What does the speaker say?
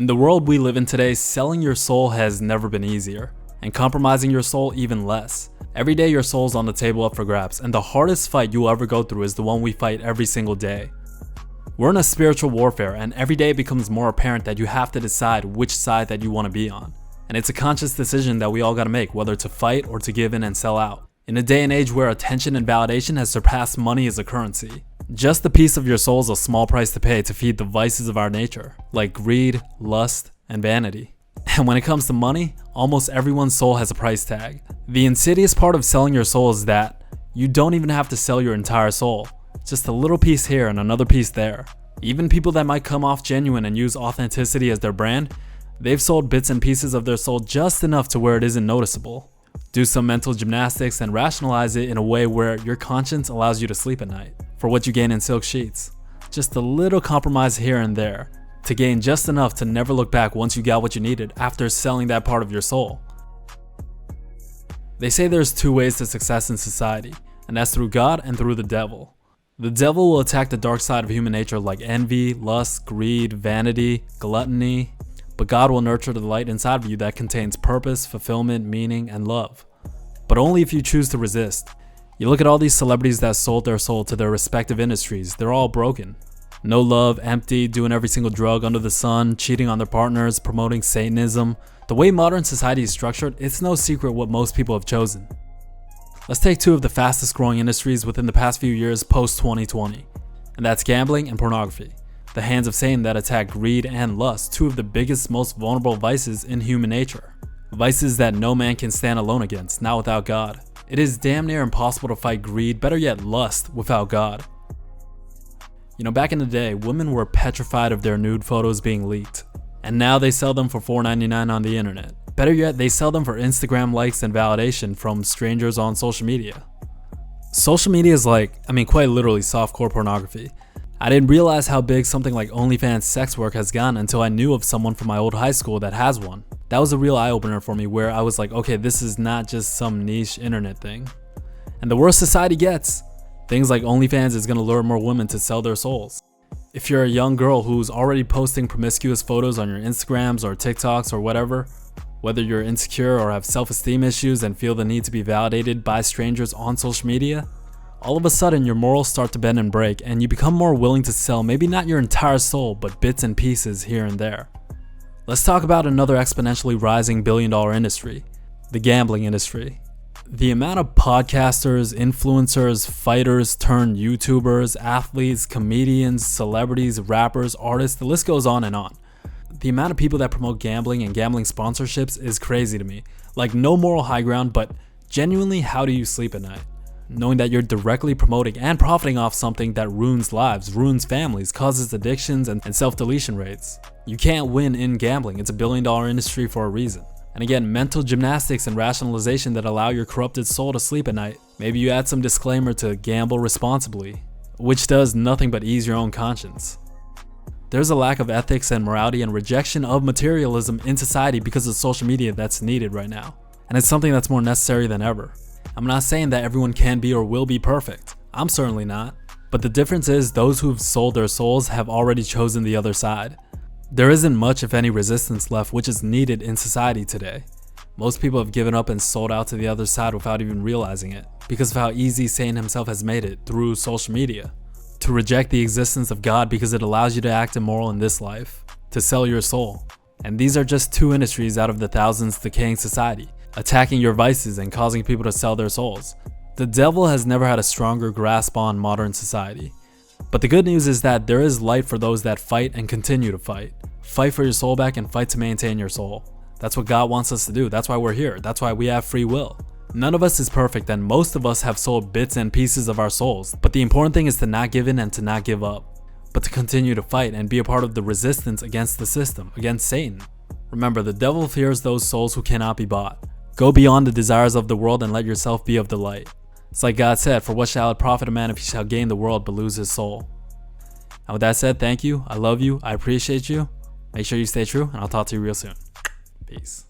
In the world we live in today, selling your soul has never been easier, and compromising your soul even less. Every day your soul's on the table up for grabs, and the hardest fight you'll ever go through is the one we fight every single day. We're in a spiritual warfare, and every day it becomes more apparent that you have to decide which side that you want to be on. And it's a conscious decision that we all gotta make, whether to fight or to give in and sell out. In a day and age where attention and validation has surpassed money as a currency, just the peace of your soul is a small price to pay to feed the vices of our nature, like greed, lust, and vanity. And when it comes to money, almost everyone's soul has a price tag. The insidious part of selling your soul is that you don't even have to sell your entire soul. Just a little piece here and another piece there. Even people that might come off genuine and use authenticity as their brand, they've sold bits and pieces of their soul just enough to where it isn't noticeable. Do some mental gymnastics and rationalize it in a way where your conscience allows you to sleep at night for what you gain in silk sheets. Just a little compromise here and there to gain just enough to never look back once you got what you needed after selling that part of your soul. They say there's two ways to success in society, and that's through God and through the devil. The devil will attack the dark side of human nature like envy, lust, greed, vanity, gluttony, but God will nurture the light inside of you that contains purpose, fulfillment, meaning, and love. But only if you choose to resist. You look at all these celebrities that sold their soul to their respective industries, they're all broken. No love, empty, doing every single drug under the sun, cheating on their partners, promoting Satanism. The way modern society is structured, it's no secret what most people have chosen. Let's take two of the fastest growing industries within the past few years post 2020, and that's gambling and pornography. The hands of Satan that attack greed and lust, two of the biggest, most vulnerable vices in human nature. Vices that no man can stand alone against, not without God. It is damn near impossible to fight greed, better yet lust, without God. You know, back in the day, women were petrified of their nude photos being leaked. And now they sell them for $4.99 on the internet. Better yet, they sell them for Instagram likes and validation from strangers on social media. Social media is quite literally softcore pornography. I didn't realize how big something like OnlyFans sex work has gotten until I knew of someone from my old high school that has one. That was a real eye-opener for me where I was like, okay, this is not just some niche internet thing. And the worse society gets, things like OnlyFans is gonna lure more women to sell their souls. If you're a young girl who's already posting promiscuous photos on your Instagrams or TikToks or whatever, whether you're insecure or have self-esteem issues and feel the need to be validated by strangers on social media, all of a sudden your morals start to bend and break and you become more willing to sell maybe not your entire soul but bits and pieces here and there. Let's talk about another exponentially rising billion-dollar industry, the gambling industry. The amount of podcasters, influencers, fighters turned YouTubers, athletes, comedians, celebrities, rappers, artists, the list goes on and on. The amount of people that promote gambling and gambling sponsorships is crazy to me. Like no moral high ground, but genuinely, how do you sleep at night? Knowing that you're directly promoting and profiting off something that ruins lives, ruins families, causes addictions and self-deletion rates. You can't win in gambling. It's a billion-dollar industry for a reason. And again, mental gymnastics and rationalization that allow your corrupted soul to sleep at night. Maybe you add some disclaimer to gamble responsibly, which does nothing but ease your own conscience. There's a lack of ethics and morality and rejection of materialism in society because of social media that's needed right now. And it's something that's more necessary than ever. I'm not saying that everyone can be or will be perfect. I'm certainly not. But the difference is those who've sold their souls have already chosen the other side. There isn't much, if any, resistance left which is needed in society today. Most people have given up and sold out to the other side without even realizing it because of how easy Satan himself has made it through social media. To reject the existence of God because it allows you to act immoral in this life. To sell your soul. And these are just two industries out of the thousands decaying society, attacking your vices and causing people to sell their souls. The devil has never had a stronger grasp on modern society. But the good news is that there is light for those that fight and continue to fight. Fight for your soul back and fight to maintain your soul. That's what God wants us to do. That's why we're here. That's why we have free will. None of us is perfect and most of us have sold bits and pieces of our souls. But the important thing is to not give in and to not give up. But to continue to fight and be a part of the resistance against the system, against Satan. Remember, the devil fears those souls who cannot be bought. Go beyond the desires of the world and let yourself be of the light. It's like God said, for what shall it profit a man if he shall gain the world but lose his soul? And with that said, thank you, I love you, I appreciate you. Make sure you stay true, and I'll talk to you real soon. Peace.